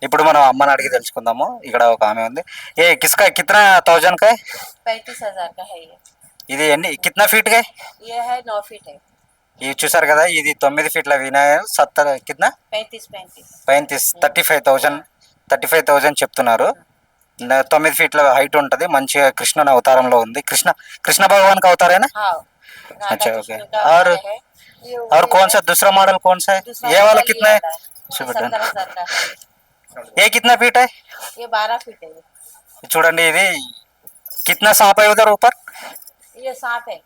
ఇప్పుడు మనం అమ్మని అడిగి తెలుసుకుందాము. ఇక్కడ ఒక ఆమె ఉంది. ఏ కిస్కా కిतना 1000 का है? 35,000 का है ये। ఇది ఎన్ని కిतना ఫీట్ का है? ये है 9 फीट है। ఇది చూసారు కదా, ఇది 9 ఫీట్ల వినాయక్ 70 కిतना 35 35 35,000 చెప్తున్నారు. 9 ఫీట్ల హైట్ ఉంటుంది. మంచిగా కృష్ణుని అవతారంలో ఉంది. కృష్ణ भगवान का अवतार है ना? हाँ, अच्छा राधा ओके। कृष्ण का और अवतार है। ये और वही कौन है। सा दूसरा मॉडल कौन सा है? दूसरा ये वाला मॉडल कितना है? वाला है। ये 17,000 का है। ये कितना फीट है? ये 12 फीट है। చూడండి ఇది कितना सांप है उधर ऊपर? ये 7 है।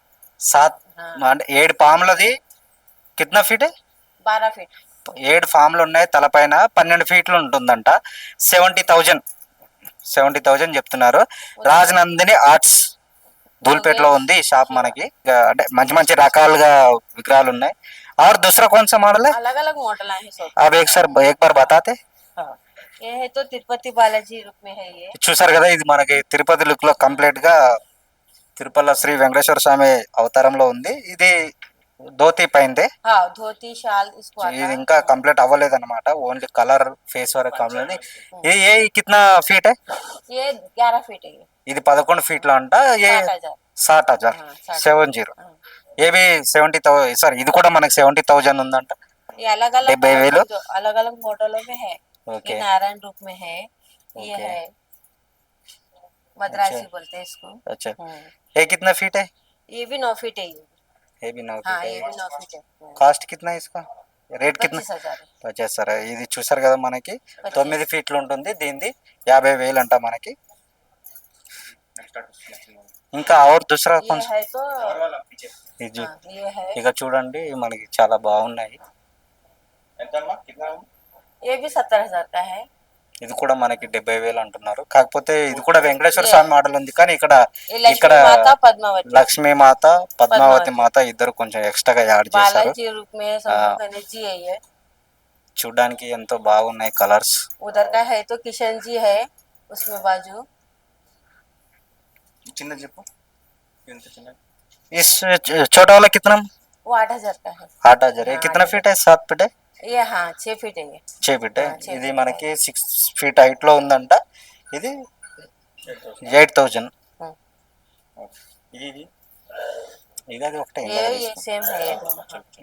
7 हाँ, అంటే 7 పాములది. कितना ఫీట్ है? 12 फीट। 7 పాములు ఉన్నాయి. తలపైన 12 ఫీట్లు ఉంటుందంట. 70,000 చెప్తున్నారు. రాజనందిని ఆర్ట్స్ ధూల్పేటలో ఉంది ఈ షాప్ మనకి. అంటే మంచి మంచి రకాలుగా విగ్రహాలు ఉన్నాయి. और दूसरा कौन सा मॉडल है? अलग अलग मॉडल है सब। आप एक बार बताते. हाँ, ये है तो तिरुपति बालाजी रूप में है ये। చూసారు కదా, ఇది మనకి తిరుపతి లుక్ లో కంప్లీట్ గా తిరుపతిలో శ్రీ వెంకటేశ్వర స్వామి అవతారంలో ఉంది. ఇది ధోతి పైందే. हाँ, धोती शाल इसको ఇది आता। ఇంకా కంప్లీట్ అవ్వలేదు అనమాట. ఓన్లీ కలర్ ఫేస్ వరకు కంప్లీట్. ఏ కిतना ఫీట్ है? ये 11 फीट है ये। ఇది 11 ఫీట్లు అంట. ఏ 60,000। 60,000 हाँ, 60,000। 70. हाँ, ఏవి 70,000. సారీ, ఇది కూడా మనకి 70,000 ఉందంట. ये अलग अलग 70,000 अलग अलग मॉडलों में है। ओके ये नारायण रूप में है। ये ओके। है मद्रासी अच्छा बोलते हैं इसको। अच्छा। हम्म, ये कितना फीट है? ये भी 9 फीट है ये। ये भी 9 हाँ, फीट ये है. भी 9 फीट है। కాస్ట్ कितना है इसका? రేట్ कितना? 25,000 है। 50,000. ఇది చూసారు కదా, మనకి 9 25। ఫీట్లు ఉంటుంది. దీనిది 50,000 అంట మనకి. ఇంకా और दूसरा ये कौन सा? है तो ఇది हाँ, ये है। ఇక చూడండి, మనకి చాలా బాగున్నాయి. ये भी 70,000 का है। ఇది కూడా మనకి 70,000 అంటున్నారు. కాకపోతే ఇది కూడా వెంకటేశ్వర ये స్వామి మోడల్ ఉంది. కానీ ఇక్కడ ये लक्ष्मी ఇక్కడ माता पद्मावती లక్ష్మీ మాత పద్మావతి पद्मावती మాత ఇద్దరు కొంచెం ఎక్స్ట్రాగా యాడ్ చేశారు. बालाजी रूप में शंभू गणेश जी है ये। చూడడానికి ఎంతో బాగున్నాయి కలర్స్. उधर का है तो किशन जी है उसमें बाजू। చిన్న చెప్పు. इस छोटा वाला कितना? वो 8,000 का है। 8,000. ये कितना फीट है? 7 फीट है? ये हाँ 6 फीट है ये। 6 ఫీట్. हाँ, 6 ఇది फीट మనకి 6 ఫీట్ హైట్ లో ఉందంట. ఇది 8,000. हाँ। ఇది అది ఒకటే. ये सेम है ये दोनों।